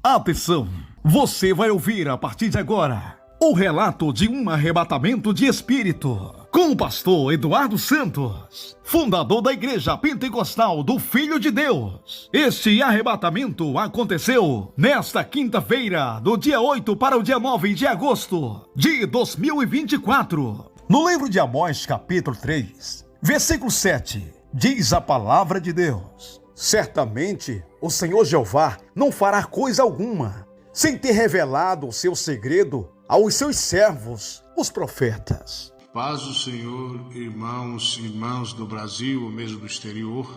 Atenção! Você vai ouvir a partir de agora o relato de um arrebatamento de espírito com o pastor Eduardo Santos, fundador da Igreja Pentecostal do Filho de Deus. Este arrebatamento aconteceu nesta quinta-feira, do dia 8 para o dia 9 de agosto de 2024. No livro de Amós, capítulo 3, versículo 7, diz a palavra de Deus: certamente o Senhor Jeová não fará coisa alguma, sem ter revelado o seu segredo aos seus servos, os profetas. Paz do Senhor, irmãos e irmãs do Brasil, ou mesmo do exterior.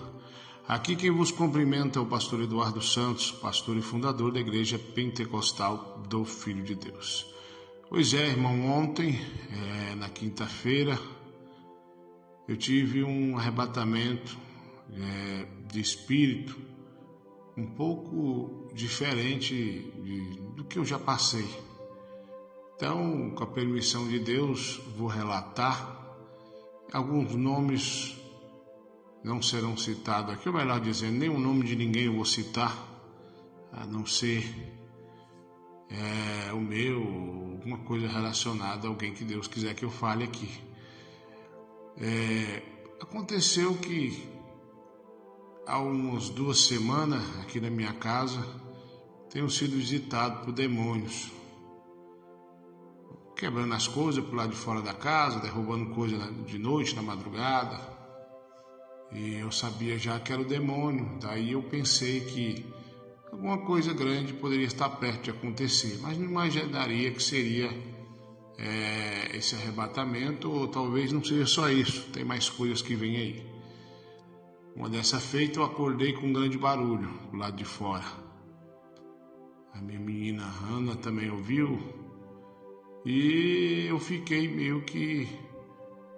Aqui quem vos cumprimenta é o pastor Eduardo Santos, pastor e fundador da Igreja Pentecostal do Filho de Deus. Pois é, irmão, ontem, na quinta-feira, eu tive um arrebatamento de espírito um pouco diferente do que eu já passei. Então, com a permissão de Deus, vou relatar. Alguns nomes não serão citados aqui, ou melhor dizendo, nem o nome de ninguém eu vou citar, a não ser o meu, alguma coisa relacionada a alguém que Deus quiser que eu fale aqui. Aconteceu que há umas 2 semanas, aqui na minha casa, tenho sido visitado por demônios, quebrando as coisas pro lado de fora da casa, derrubando coisas de noite, na madrugada. E eu sabia já que era o demônio. Daí eu pensei que alguma coisa grande poderia estar perto de acontecer, mas não imaginaria que seria esse arrebatamento, ou talvez não seja só isso, tem mais coisas que vêm aí. Uma dessa feita eu acordei com um grande barulho do lado de fora. A minha menina Ana também ouviu, e eu fiquei meio que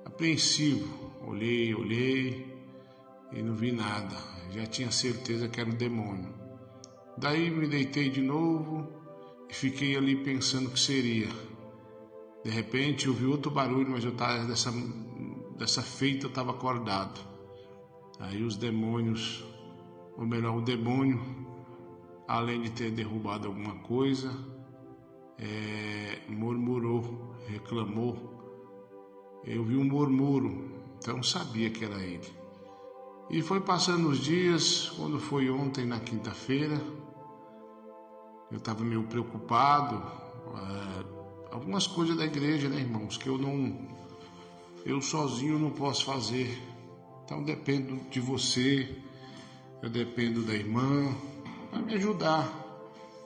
apreensivo. Olhei e não vi nada. Já tinha certeza que era um demônio. Daí me deitei de novo e fiquei ali pensando o que seria. De repente eu vi outro barulho, mas eu tava dessa feita eu estava acordado. Aí os demônios, ou melhor, o demônio, além de ter derrubado alguma coisa, murmurou, reclamou. Eu vi um murmúrio, então sabia que era ele. E foi passando os dias. Quando foi ontem, na quinta-feira, eu estava meio preocupado. Algumas coisas da igreja, né, irmãos, que eu sozinho não posso fazer. Então dependo de você, eu dependo da irmã para me ajudar.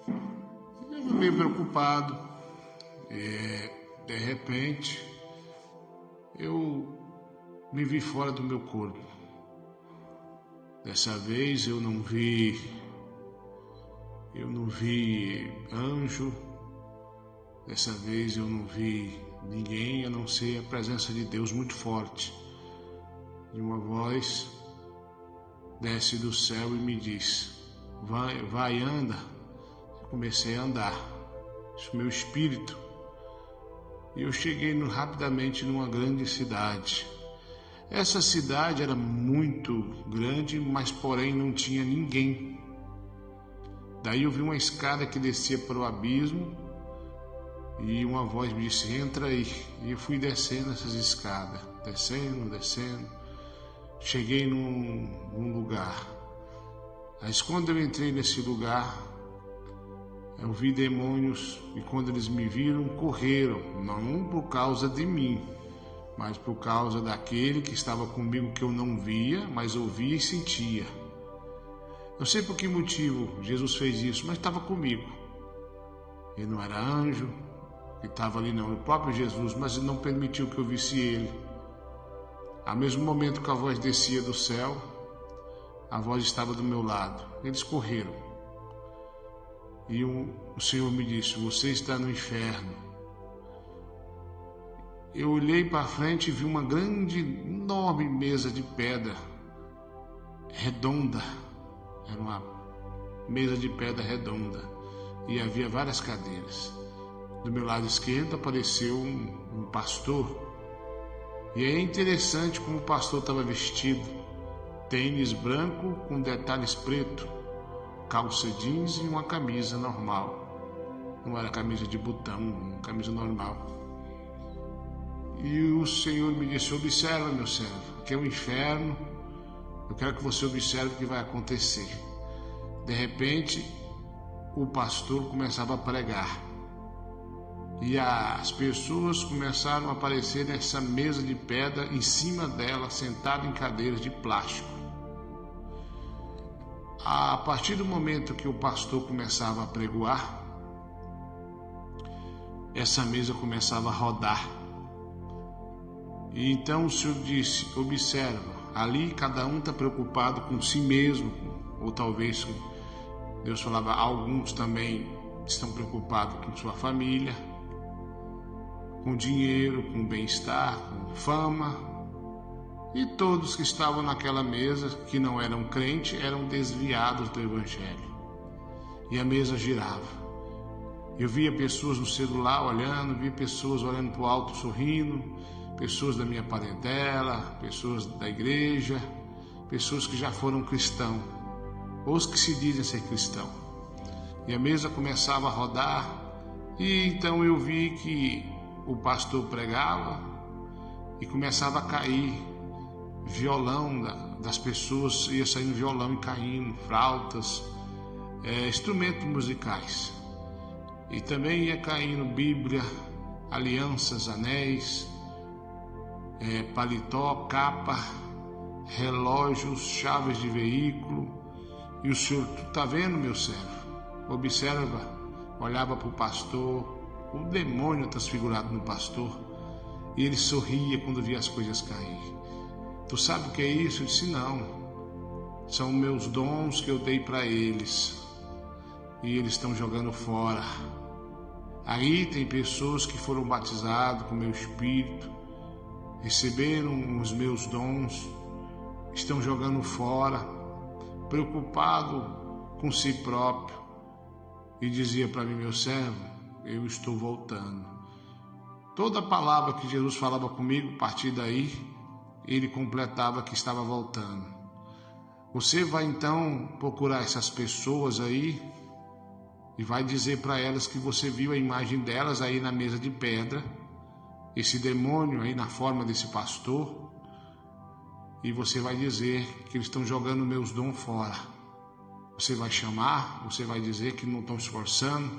Eu estava meio preocupado. De repente eu me vi fora do meu corpo. Dessa vez eu não vi anjo. Dessa vez eu não vi ninguém, a não ser a presença de Deus muito forte. E uma voz desce do céu e me diz: vai, anda. Eu comecei a andar, isso meu espírito. E eu cheguei rapidamente numa grande cidade. Essa cidade era muito grande, mas porém não tinha ninguém. Daí eu vi uma escada que descia para o abismo, e uma voz me disse: entra aí. E eu fui descendo essas escadas, descendo. Cheguei num lugar. Mas quando eu entrei nesse lugar, eu vi demônios, e quando eles me viram, correram, não por causa de mim, mas por causa daquele que estava comigo, que eu não via, mas ouvia e sentia. Não sei por que motivo Jesus fez isso, mas estava comigo. Ele não era anjo que estava ali, não, o próprio Jesus, mas ele não permitiu que eu visse ele. Ao mesmo momento que a voz descia do céu, a voz estava do meu lado. Eles correram. E o Senhor me disse: você está no inferno. Eu olhei para frente e vi uma grande, enorme mesa de pedra, redonda. Era uma mesa de pedra redonda. E havia várias cadeiras. Do meu lado esquerdo apareceu um pastor. E é interessante como o pastor estava vestido. Tênis branco com detalhes preto. calça jeans e uma camisa normal. Não era camisa de botão, uma camisa normal. E o Senhor me disse: observa, meu servo, que é o inferno. Eu quero que você observe o que vai acontecer. De repente, o pastor começava a pregar. E as pessoas começaram a aparecer nessa mesa de pedra, em cima dela, sentado em cadeiras de plástico. A partir do momento que o pastor começava a pregoar, essa mesa começava a rodar. E então o Senhor disse: observa, ali cada um está preocupado com si mesmo, ou talvez, Deus falava, alguns também estão preocupados com sua família, com dinheiro, com bem-estar, com fama. E todos que estavam naquela mesa, que não eram crentes, eram desviados do Evangelho. E a mesa girava. Eu via pessoas no celular olhando, via pessoas olhando para o alto sorrindo, pessoas da minha parentela, pessoas da igreja, pessoas que já foram cristãos, ou os que se dizem ser cristãos. E a mesa começava a rodar, e então eu vi que o pastor pregava e começava a cair violão das pessoas, ia saindo violão e caindo, flautas, instrumentos musicais. E também ia caindo Bíblia, alianças, anéis, paletó, capa, relógios, chaves de veículo. E o Senhor: tu está vendo, meu servo? Observa. Olhava para o pastor, o demônio transfigurado no pastor, e ele sorria quando via as coisas cair. Tu sabe o que é isso? Eu disse: não, são meus dons que eu dei para eles, e eles estão jogando fora. Aí tem pessoas que foram batizadas com meu Espírito, receberam os meus dons, estão jogando fora, preocupado com si próprio. E dizia para mim: meu servo, eu estou voltando. Toda palavra que Jesus falava comigo, a partir daí, ele completava que estava voltando. Você vai então procurar essas pessoas aí e vai dizer para elas que você viu a imagem delas aí na mesa de pedra, esse demônio aí na forma desse pastor, e você vai dizer que eles estão jogando meus dons fora. Você vai chamar, você vai dizer que não estão esforçando.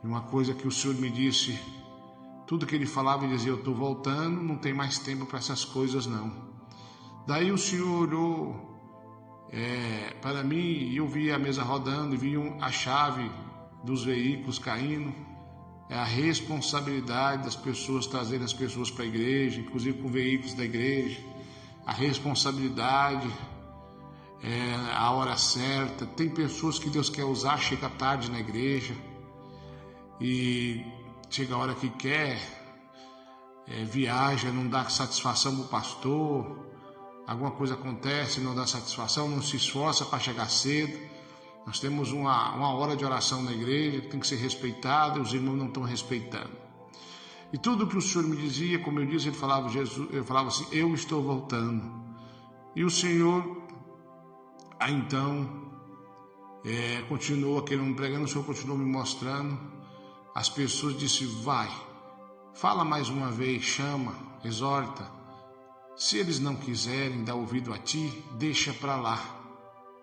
E uma coisa que o Senhor me disse, tudo que ele falava, ele dizia: eu estou voltando, não tem mais tempo para essas coisas não. Daí o Senhor olhou para mim, e eu vi a mesa rodando, e vi a chave dos veículos caindo. É a responsabilidade das pessoas trazerem as pessoas para a igreja, inclusive com veículos da igreja. A responsabilidade, a hora certa. Tem pessoas que Deus quer usar, chega tarde na igreja, e chega a hora que quer, viaja, não dá satisfação para o pastor, alguma coisa acontece, não dá satisfação, não se esforça para chegar cedo. Nós temos uma hora de oração na igreja que tem que ser respeitada, e os irmãos não estão respeitando. E tudo que o Senhor me dizia, como eu disse, ele falava assim: eu estou voltando. E o Senhor, então, continuou aquele homem pregando, o Senhor continuou me mostrando. As pessoas disseram: vai, fala mais uma vez, chama, exorta. Se eles não quiserem dar ouvido a ti, deixa para lá.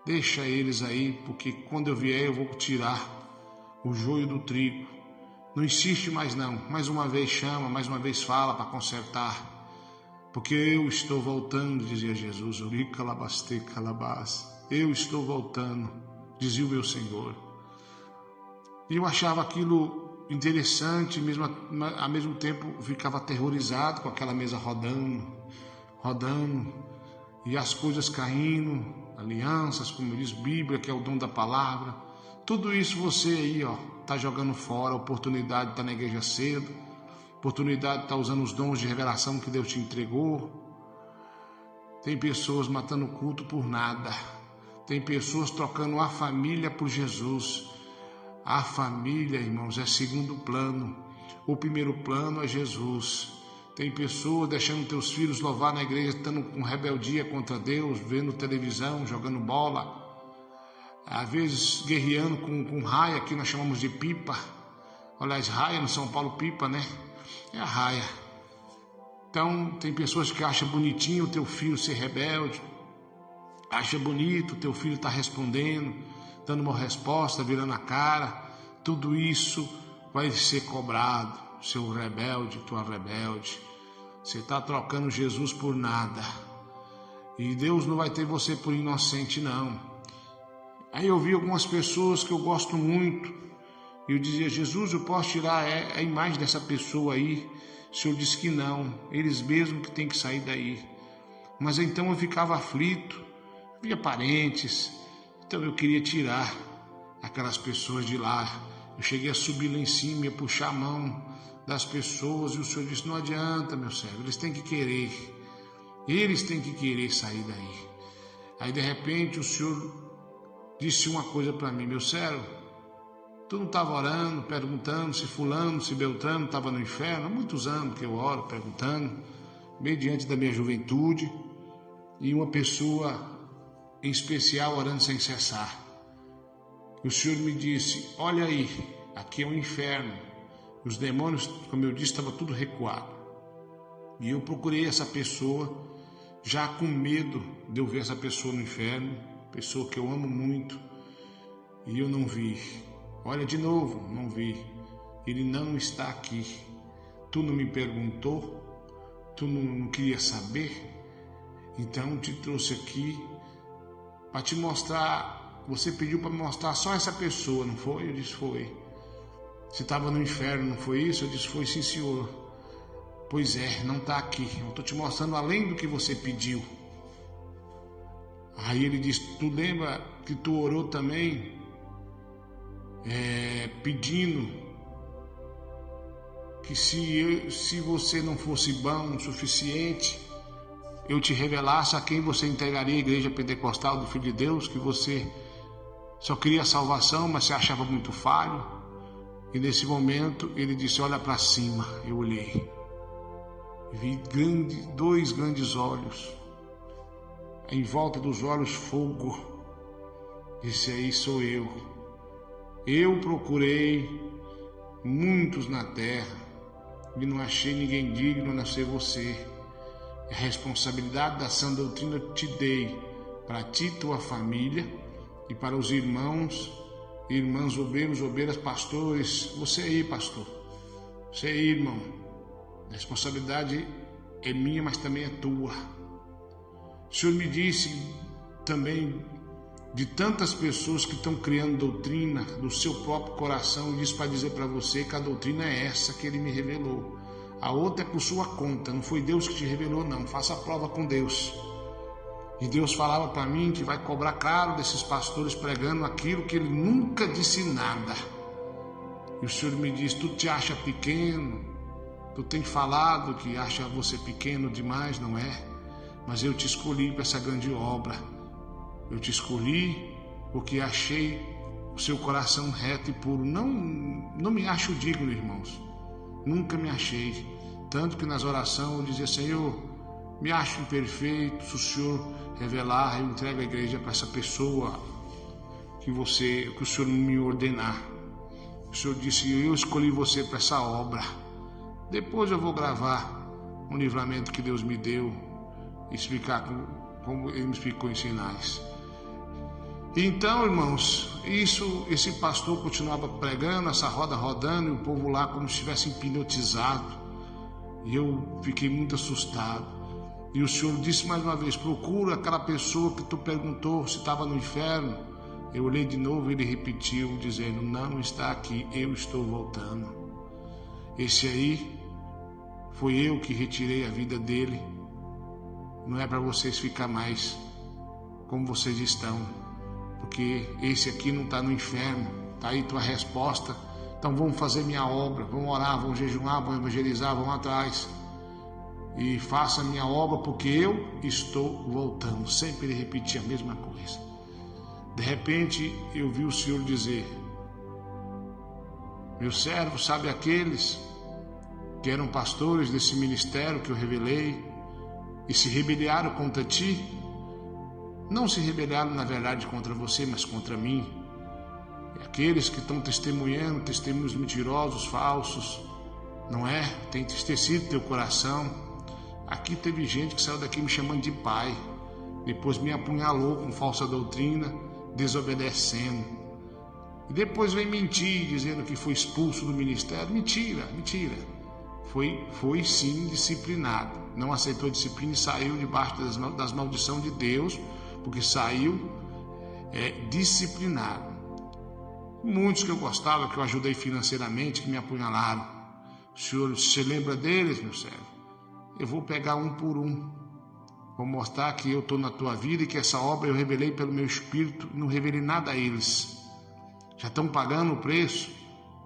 Deixa eles aí, porque quando eu vier eu vou tirar o joio do trigo. Não insiste mais não. Mais uma vez chama, mais uma vez fala para consertar. Porque eu estou voltando, dizia Jesus. Eu estou voltando, dizia o meu Senhor. E eu achava aquilo interessante, mesmo, ao mesmo tempo ficava aterrorizado com aquela mesa rodando, e as coisas caindo, alianças, como diz Bíblia, que é o dom da palavra. Tudo isso você aí, está jogando fora. A oportunidade de estar na igreja cedo, oportunidade de estar usando os dons de revelação que Deus te entregou. Tem pessoas matando o culto por nada. Tem pessoas trocando a família por Jesus. A família, irmãos, é segundo plano. O primeiro plano é Jesus. Tem pessoas deixando teus filhos louvar na igreja, estando com rebeldia contra Deus, vendo televisão, jogando bola. às vezes guerreando com raia, que nós chamamos de pipa. Aliás, raia no São Paulo, pipa, né? É a raia. Então, tem pessoas que acham bonitinho o teu filho ser rebelde, acha bonito o teu filho estar respondendo, dando uma resposta, virando a cara. Tudo isso vai ser cobrado, seu rebelde, tua rebelde. Você está trocando Jesus por nada. E Deus não vai ter você por inocente, não. Aí eu vi algumas pessoas que eu gosto muito, e eu dizia: Jesus, eu posso tirar a imagem dessa pessoa aí? O Senhor disse que não, eles mesmos que têm que sair daí. Mas então eu ficava aflito, via parentes, então eu queria tirar aquelas pessoas de lá. Eu cheguei a subir lá em cima, ia puxar a mão das pessoas, e o Senhor disse: não adianta, meu servo, eles têm que querer sair daí. Aí de repente o Senhor disse uma coisa para mim: meu servo, tu não estava orando, perguntando se fulano, se Beltrano estava no inferno? Há muitos anos que eu oro, perguntando, mediante da minha juventude, e uma pessoa em especial orando sem cessar. O Senhor me disse: olha aí, aqui é um inferno. Os demônios, como eu disse, estava tudo recuado. E eu procurei essa pessoa, já com medo de eu ver essa pessoa no inferno, pessoa que eu amo muito, e eu não vi. Olha de novo, não vi. Ele não está aqui. Tu não me perguntou? Tu não queria saber? Então te trouxe aqui para te mostrar. Você pediu para me mostrar só essa pessoa, não foi? Eu disse: foi. Você estava no inferno, não foi isso? Eu disse: foi, sim, senhor. Pois é, não está aqui. Eu estou te mostrando além do que você pediu. Aí ele disse: tu lembra que tu orou também, pedindo que se você não fosse bom o suficiente, eu te revelasse a quem você entregaria a igreja pentecostal do Filho de Deus, que você só queria salvação, mas se achava muito falho. E nesse momento ele disse: olha para cima. Eu olhei, vi dois grandes olhos, em volta dos olhos fogo. Esse aí sou eu. Eu procurei muitos na terra e não achei ninguém digno a não ser você. A responsabilidade da sã doutrina eu te dei para ti, tua família, e para os irmãs, obreiros, obreiras, pastores. Você aí, pastor. Você aí, irmão. A responsabilidade é minha, mas também é tua. O Senhor me disse também de tantas pessoas que estão criando doutrina do seu próprio coração, e disse para dizer para você que a doutrina é essa que Ele me revelou. A outra é por sua conta, não foi Deus que te revelou, não. Faça a prova com Deus. E Deus falava para mim que vai cobrar caro desses pastores pregando aquilo que Ele nunca disse nada. E o Senhor me disse: tu te acha pequeno, tu tem falado que acha você pequeno demais, não é? Mas eu te escolhi para essa grande obra. Eu te escolhi porque achei o seu coração reto e puro. Não me acho digno, irmãos. Nunca me achei. Tanto que nas orações eu dizia: Senhor, me acho imperfeito. Se o Senhor revelar, eu entrego a igreja para essa pessoa que o Senhor me ordenar. O Senhor disse: eu escolhi você para essa obra. Depois eu vou gravar um livramento que Deus me deu, explicar como Ele me explicou em sinais. Então, irmãos, esse pastor continuava pregando, essa roda rodando, e o povo lá como se estivesse hipnotizado. E eu fiquei muito assustado. E o Senhor disse mais uma vez: procura aquela pessoa que tu perguntou se estava no inferno. Eu olhei de novo e ele repetiu, dizendo: não está aqui, eu estou voltando. Esse aí foi eu que retirei a vida dele. Não é para vocês ficar mais como vocês estão, porque esse aqui não está no inferno. Está aí tua resposta. Então vamos fazer minha obra, vamos orar, vamos jejuar, vamos evangelizar, vamos atrás. E faça a minha obra, porque eu estou voltando. Sempre ele repetia a mesma coisa. De repente eu vi o Senhor dizer: meu servo, sabe aqueles que eram pastores desse ministério que eu revelei e se rebelaram contra ti? não se rebelaram na verdade contra você, mas contra mim. E aqueles que estão testemunhando, testemunhos mentirosos, falsos, não é? Tem entristecido teu coração. Aqui teve gente que saiu daqui me chamando de pai, depois me apunhalou com falsa doutrina, desobedecendo. E depois vem mentir, dizendo que foi expulso do ministério. Mentira. Foi sim disciplinado. Não aceitou a disciplina e saiu debaixo das maldições de Deus, porque saiu disciplinado. Muitos que eu gostava, que eu ajudei financeiramente, que me apunhalaram. O senhor se lembra deles, meu servo? Eu vou pegar um por um. Vou mostrar que eu estou na tua vida e que essa obra eu revelei pelo meu espírito e não revelei nada a eles. Já estão pagando o preço,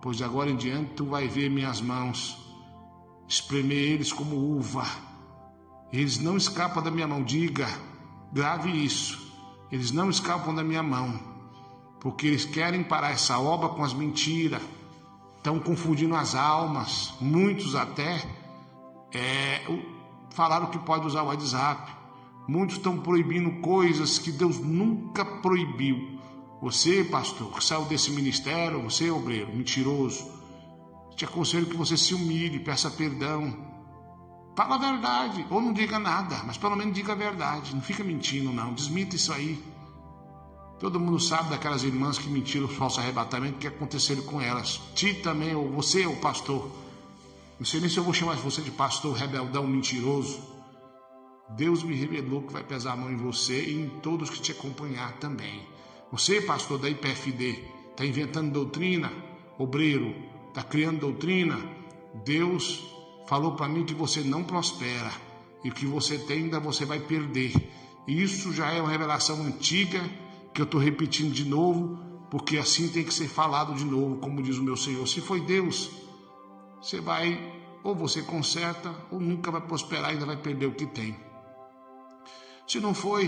pois de agora em diante tu vai ver minhas mãos, espremer eles como uva. Eles não escapam da minha mão. Diga, grave isso. Eles não escapam da minha mão, porque eles querem parar essa obra com as mentiras. Estão confundindo as almas. Muitos até falaram que pode usar o WhatsApp. Muitos estão proibindo coisas que Deus nunca proibiu. Você, pastor, que saiu desse ministério, você, obreiro, mentiroso, te aconselho que você se humilhe, peça perdão. Fala a verdade, ou não diga nada, mas pelo menos diga a verdade. Não fica mentindo, não. Desmita isso aí. Todo mundo sabe daquelas irmãs que mentiram o falso arrebatamento, que aconteceram com elas. Ti também, ou você, ou pastor. Não sei nem se eu vou chamar você de pastor rebeldão, mentiroso. Deus me revelou que vai pesar a mão em você e em todos que te acompanhar também. Você, pastor da IPFD, está inventando doutrina, obreiro, está criando doutrina. Deus falou para mim que você não prospera e o que você tem ainda você vai perder. E isso já é uma revelação antiga que eu estou repetindo de novo, porque assim tem que ser falado de novo, como diz o meu Senhor. Se foi Deus, você vai, ou você conserta, ou nunca vai prosperar e ainda vai perder o que tem. Se não foi,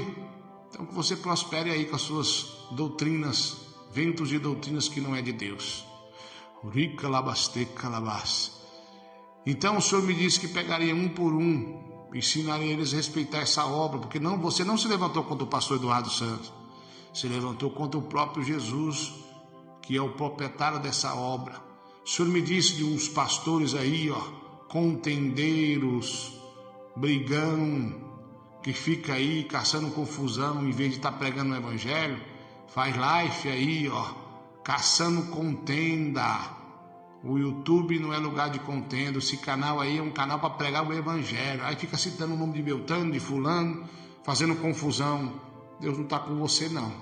então que você prospere aí com as suas doutrinas, ventos de doutrinas que não é de Deus. Então o Senhor me disse que pegaria um por um, ensinaria eles a respeitar essa obra, porque você não se levantou contra o pastor Eduardo Santos, se levantou contra o próprio Jesus, que é o proprietário dessa obra. O Senhor me disse de uns pastores aí, contendeiros, brigão, que fica aí caçando confusão, em vez de estar pregando o evangelho, faz live aí, caçando contenda. O YouTube não é lugar de contenda, esse canal aí é um canal para pregar o evangelho. Aí fica citando o nome de Beltrano, de fulano, fazendo confusão. Deus não está com você, não.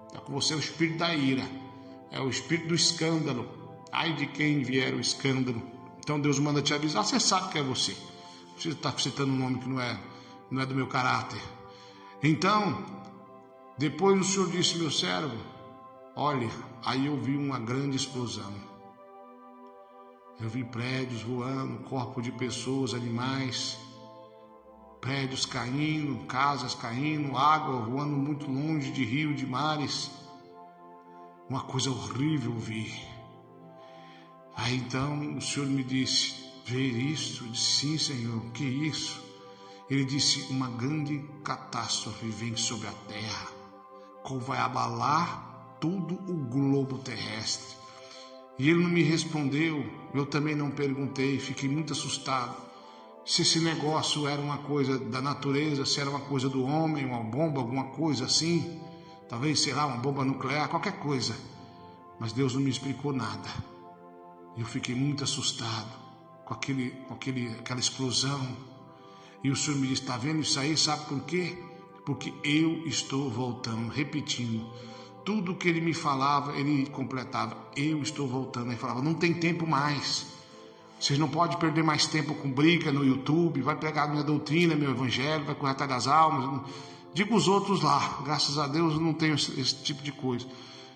Está com você o espírito da ira, é o espírito do escândalo. Ai de quem vier o escândalo. Então Deus manda te avisar, você sabe que é você. Não precisa estar citando um nome que não é do meu caráter. Então, depois o Senhor disse, meu servo, olha, aí eu vi uma grande explosão. Eu vi prédios voando, corpos de pessoas, animais, prédios caindo, casas caindo, água voando muito longe de rio, de mares. Uma coisa horrível eu vi. Aí então o Senhor me disse, ver isso? Eu disse, sim, Senhor, o que é isso? Ele disse, uma grande catástrofe vem sobre a terra, qual vai abalar todo o globo terrestre. E ele não me respondeu, eu também não perguntei, fiquei muito assustado. Se esse negócio era uma coisa da natureza, se era uma coisa do homem, uma bomba, alguma coisa assim, talvez, sei lá, uma bomba nuclear, qualquer coisa. Mas Deus não me explicou nada. Eu fiquei muito assustado com aquela explosão. E o Senhor me disse, está vendo isso aí? Sabe por quê? Porque eu estou voltando, repetindo. Tudo que ele me falava, ele completava. Eu estou voltando. Ele falava, não tem tempo mais. Vocês não podem perder mais tempo com briga no YouTube. Vai pregar minha doutrina, meu evangelho, vai correr atrás das almas. Diga os outros lá. Graças a Deus eu não tenho esse tipo de coisa.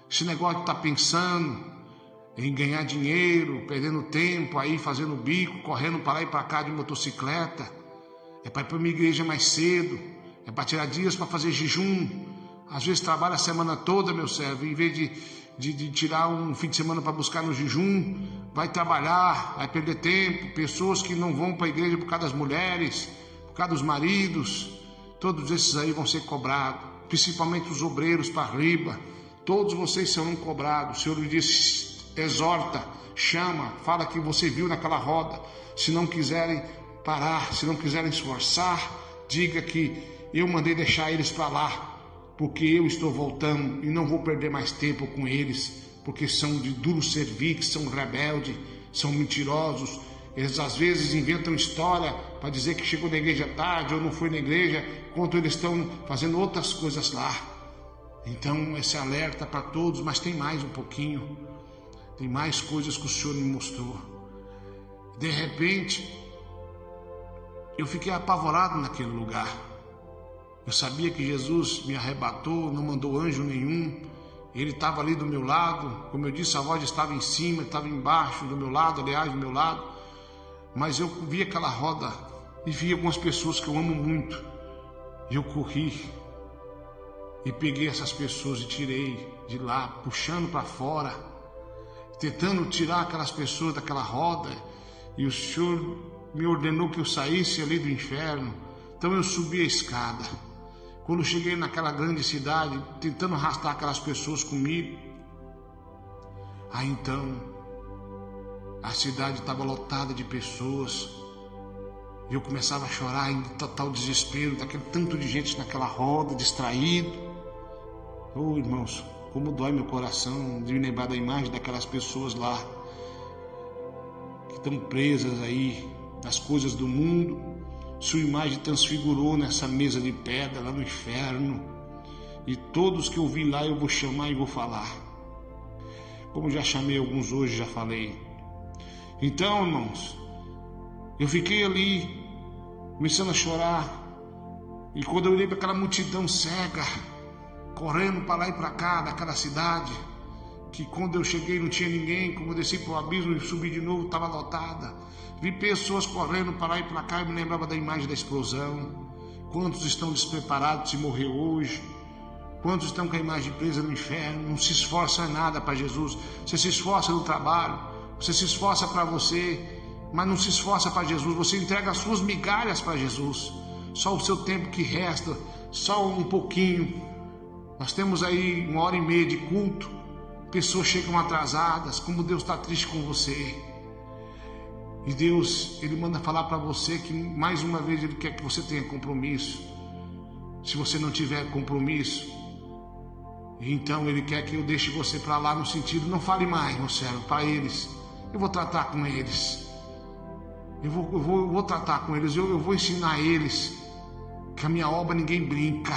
Esse negócio de estar pensando em ganhar dinheiro, perdendo tempo aí, fazendo bico, correndo para lá e para cá de motocicleta. É para ir para uma igreja mais cedo. É para tirar dias para fazer jejum. Às vezes trabalha a semana toda, meu servo. Em vez de tirar um fim de semana para buscar no jejum, vai trabalhar, vai perder tempo. Pessoas que não vão para a igreja por causa das mulheres, por causa dos maridos. Todos esses aí vão ser cobrados. principalmente os obreiros para riba. Todos vocês serão cobrados. O Senhor lhe disse: exorta, chama, fala que você viu naquela roda. Se não quiserem parar, se não quiserem esforçar, diga que eu mandei deixar eles para lá, porque eu estou voltando e não vou perder mais tempo com eles, porque são de duro serviço, são rebeldes, são mentirosos. Eles às vezes inventam história para dizer que chegou na igreja tarde ou não foi na igreja, enquanto eles estão fazendo outras coisas lá. Então esse alerta para todos, mas tem mais um pouquinho, tem mais coisas que o Senhor me mostrou. De repente, eu fiquei apavorado naquele lugar. Eu sabia que Jesus me arrebatou, não mandou anjo nenhum. Ele estava ali do meu lado, como eu disse, a voz estava em cima, estava embaixo do meu lado, aliás, do meu lado. Mas eu vi aquela roda e vi algumas pessoas que eu amo muito. E eu corri e peguei essas pessoas e tirei de lá, puxando para fora, tentando tirar aquelas pessoas daquela roda. E o Senhor me ordenou que eu saísse ali do inferno. Então eu subi a escada. Quando eu cheguei naquela grande cidade, tentando arrastar aquelas pessoas comigo, aí então a cidade estava lotada de pessoas. E eu começava a chorar em total desespero, daquele tanto de gente naquela roda, distraído. Oh, irmãos, como dói meu coração de me lembrar da imagem daquelas pessoas lá, que estão presas aí nas coisas do mundo. Sua imagem transfigurou nessa mesa de pedra lá no inferno. E todos que eu vi lá eu vou chamar e vou falar. Como já chamei alguns hoje, já falei. Então, irmãos, eu fiquei ali, começando a chorar. E quando eu olhei para aquela multidão cega, correndo para lá e para cá, daquela cidade, que quando eu cheguei não tinha ninguém, como eu desci para o abismo e subi de novo, estava lotada. Vi pessoas correndo para lá e para cá e me lembrava da imagem da explosão. Quantos estão despreparados se morrer hoje? Quantos estão com a imagem presa no inferno? Não se esforça em nada para Jesus. Você se esforça no trabalho, você se esforça para você, mas não se esforça para Jesus. Você entrega as suas migalhas para Jesus. Só o seu tempo que resta, só um pouquinho. Nós temos aí 1h30 de culto. Pessoas chegam atrasadas, como Deus está triste com você. E Deus, Ele manda falar para você que mais uma vez Ele quer que você tenha compromisso. Se você não tiver compromisso, então Ele quer que eu deixe você para lá no sentido, não fale mais, meu servo, para eles. Eu vou tratar com eles. Eu vou tratar com eles, eu vou ensinar eles que a minha obra ninguém brinca.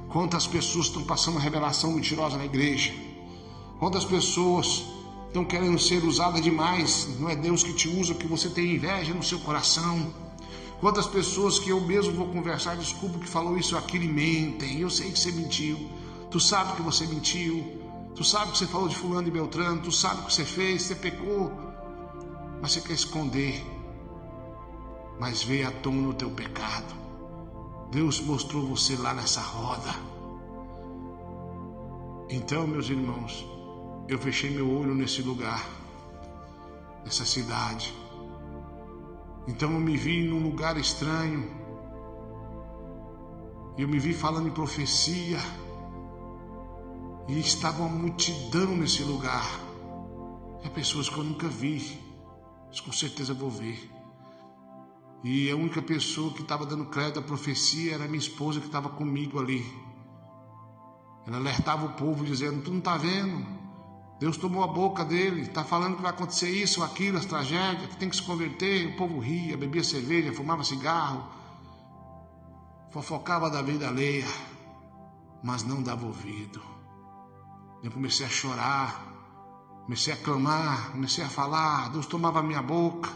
Quantas pessoas estão passando revelação mentirosa na igreja? Quantas pessoas estão querendo ser usadas demais? Não é Deus que te usa, porque você tem inveja no seu coração. Quantas pessoas que eu mesmo vou conversar, desculpa que falou isso ou aquilo e mentem. Eu sei que você mentiu. Tu sabe que você mentiu. Tu sabe que você falou de fulano e beltrano. Tu sabe o que você fez, você pecou. Mas você quer esconder. Mas veio à tona o teu pecado. Deus mostrou você lá nessa roda. Então, meus irmãos, eu fechei meu olho nesse lugar, nessa cidade. Então eu me vi num lugar estranho. Eu me vi falando em profecia. E estava uma multidão nesse lugar. É pessoas que eu nunca vi, mas com certeza vou ver. E a única pessoa que estava dando crédito à profecia era minha esposa, que estava comigo ali. Ela alertava o povo dizendo: tu não está vendo? Deus tomou a boca dele, está falando que vai acontecer isso, aquilo, as tragédias, que tem que se converter. O povo ria, bebia cerveja, fumava cigarro, fofocava da vida alheia, mas não dava ouvido. Eu comecei a chorar, comecei a clamar, comecei a falar. Deus tomava a minha boca.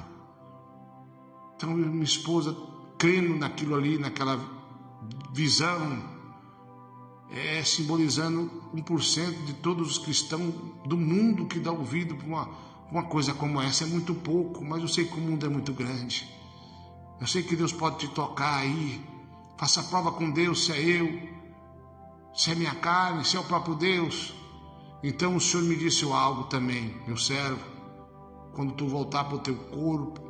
Então minha esposa, crendo naquilo ali, naquela visão, simbolizando 1% de todos os cristãos do mundo que dá ouvido para uma coisa como essa. É muito pouco, mas eu sei que o mundo é muito grande. Eu sei que Deus pode te tocar aí. Faça a prova com Deus, se é eu, se é minha carne, se é o próprio Deus. Então o Senhor me disse algo também: meu servo, quando tu voltar para o teu corpo,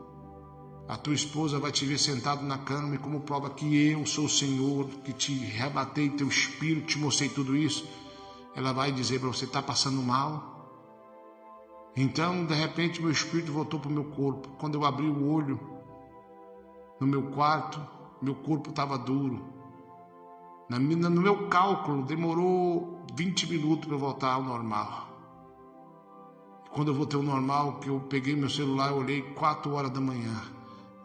A tua esposa vai te ver sentado na cama, e como prova que eu sou o Senhor, que te arrebatei teu espírito, te mostrei tudo isso, ela vai dizer para você: está passando mal? Então, de repente, meu espírito voltou para o meu corpo. Quando eu abri o olho no meu quarto, meu corpo estava duro. No meu cálculo, demorou 20 minutos para eu voltar ao normal. Quando eu voltei ao normal, que eu peguei meu celular, eu olhei 4 horas da manhã.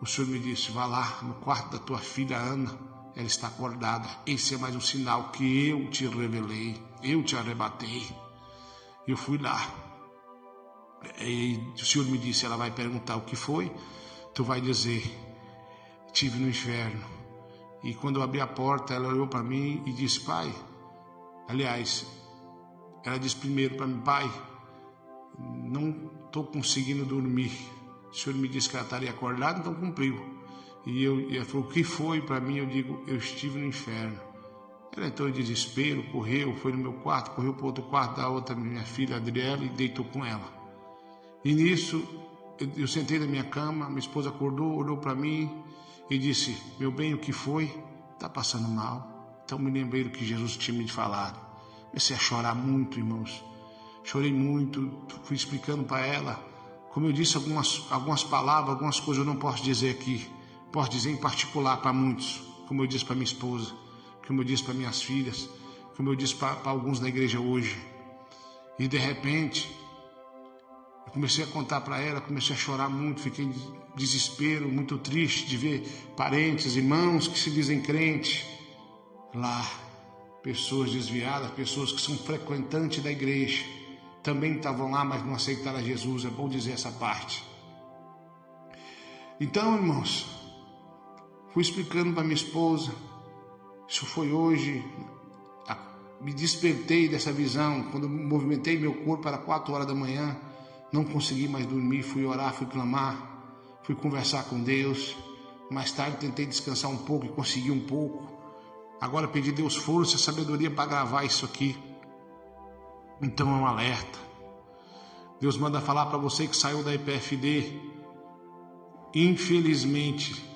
O Senhor me disse: vá lá no quarto da tua filha Ana, ela está acordada. Esse é mais um sinal que eu te revelei, eu te arrebatei. Eu fui lá. E o Senhor me disse: ela vai perguntar o que foi, tu vai dizer: estive no inferno. E quando eu abri a porta, ela olhou para mim e disse: pai, aliás, ela disse primeiro para mim: pai, não estou conseguindo dormir. O Senhor me disse que ela estaria acordada, então cumpriu. E ela falou: o que foi para mim? Eu digo: eu estive no inferno. Ela entrou em desespero, correu, foi no meu quarto, correu para o outro quarto da outra minha filha Adriela e deitou com ela. E nisso, eu sentei na minha cama, minha esposa acordou, olhou para mim e disse: meu bem, o que foi? Está passando mal? Então me lembrei do que Jesus tinha me falado. Comecei a chorar muito, irmãos. Chorei muito, fui explicando para ela. Como eu disse, algumas palavras, algumas coisas eu não posso dizer aqui. Posso dizer em particular para muitos. Como eu disse para minha esposa, como eu disse para minhas filhas, como eu disse para alguns da igreja hoje. E de repente, eu comecei a contar para ela, comecei a chorar muito, fiquei em desespero, muito triste de ver parentes, irmãos que se dizem crentes lá, pessoas desviadas, pessoas que são frequentantes da igreja, também estavam lá, mas não aceitaram a Jesus. É bom dizer essa parte. Então, irmãos, fui explicando para minha esposa. Isso foi hoje. Me despertei dessa visão. Quando movimentei meu corpo, era 4 horas da manhã. Não consegui mais dormir. Fui orar, fui clamar. Fui conversar com Deus. Mais tarde tentei descansar um pouco e consegui um pouco. Agora pedi a Deus força e sabedoria para gravar isso aqui. Então é um alerta. Deus manda falar para você que saiu da EPFD. Infelizmente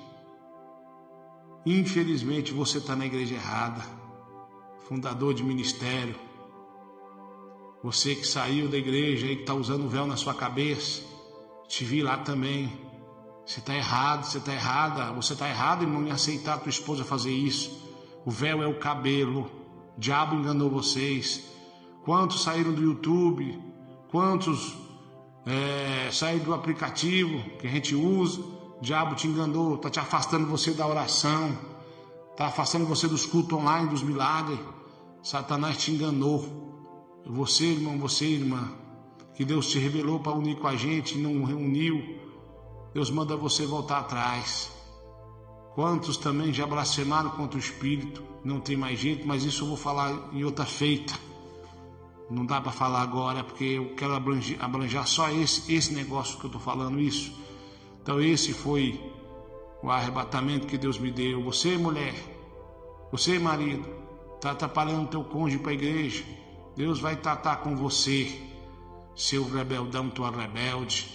você está na igreja errada. Fundador de ministério. Você que saiu da igreja e que está usando o véu na sua cabeça. Te vi lá também. Você está errado, você está errada. Você está errado, irmão, em aceitar a tua esposa fazer isso. O véu é o cabelo. O diabo enganou vocês. Quantos saíram do YouTube? Quantos saíram do aplicativo que a gente usa? O diabo te enganou, está te afastando você da oração, está afastando você dos cultos online, dos milagres. Satanás te enganou. Você, irmão, você, irmã, que Deus te revelou para unir com a gente e não reuniu, Deus manda você voltar atrás. Quantos também já blasfemaram contra o Espírito? Não tem mais jeito, mas isso eu vou falar em outra feita. Não dá para falar agora, porque eu quero abranger só esse negócio que eu estou falando isso. Então esse foi o arrebatamento que Deus me deu. Você, mulher, você, marido, está atrapalhando teu cônjuge para a igreja. Deus vai tratar com você, seu rebeldão, tua rebelde.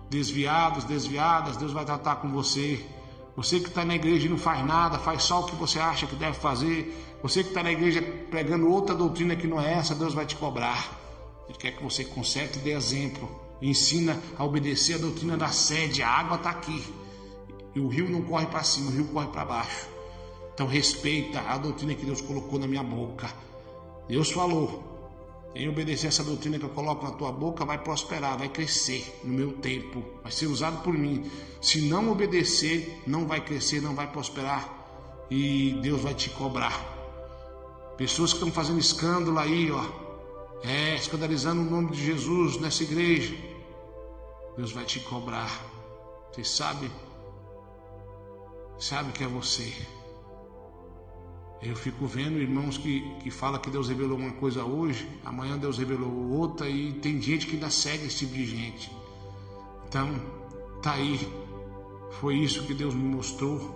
Desviados, desviadas, Deus vai tratar com você. Você que está na igreja e não faz nada, faz só o que você acha que deve fazer. Você que está na igreja pregando outra doutrina que não é essa, Deus vai te cobrar. Ele quer que você conserte e dê exemplo. Ensina a obedecer a doutrina da sede. A água está aqui. E o rio não corre para cima, o rio corre para baixo. Então respeita a doutrina que Deus colocou na minha boca. Deus falou: em obedecer essa doutrina que eu coloco na tua boca, vai prosperar, vai crescer no meu tempo, vai ser usado por mim. Se não obedecer, não vai crescer, não vai prosperar e Deus vai te cobrar. Pessoas que estão fazendo escândalo aí, escandalizando o nome de Jesus nessa igreja, Deus vai te cobrar. Você sabe que é você. Eu fico vendo irmãos que falam que Deus revelou uma coisa hoje, amanhã Deus revelou outra, e tem gente que ainda segue esse tipo de gente. Então, tá aí. Foi isso que Deus me mostrou.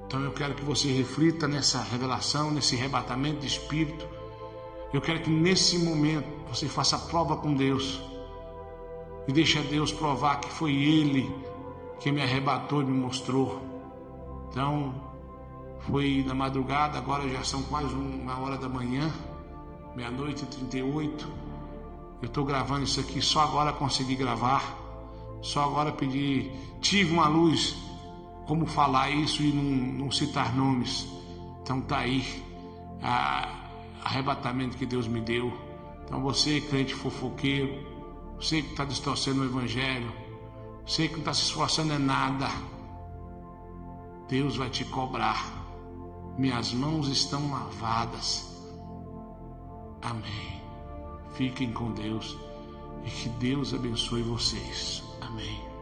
Então eu quero que você reflita nessa revelação, nesse arrebatamento de espírito. Eu quero que nesse momento você faça prova com Deus. E deixe Deus provar que foi Ele quem me arrebatou e me mostrou. Então, foi na madrugada, agora já são quase 1h da manhã, 00:38. Eu estou gravando isso aqui, só agora consegui gravar, só agora tive uma luz, como falar isso e não citar nomes. Então tá aí, arrebatamento que Deus me deu. Então você, crente fofoqueiro, você que está distorcendo o evangelho, você que não está se esforçando em nada, Deus vai te cobrar. Minhas mãos estão lavadas. Amém. Fiquem com Deus e que Deus abençoe vocês. Amém.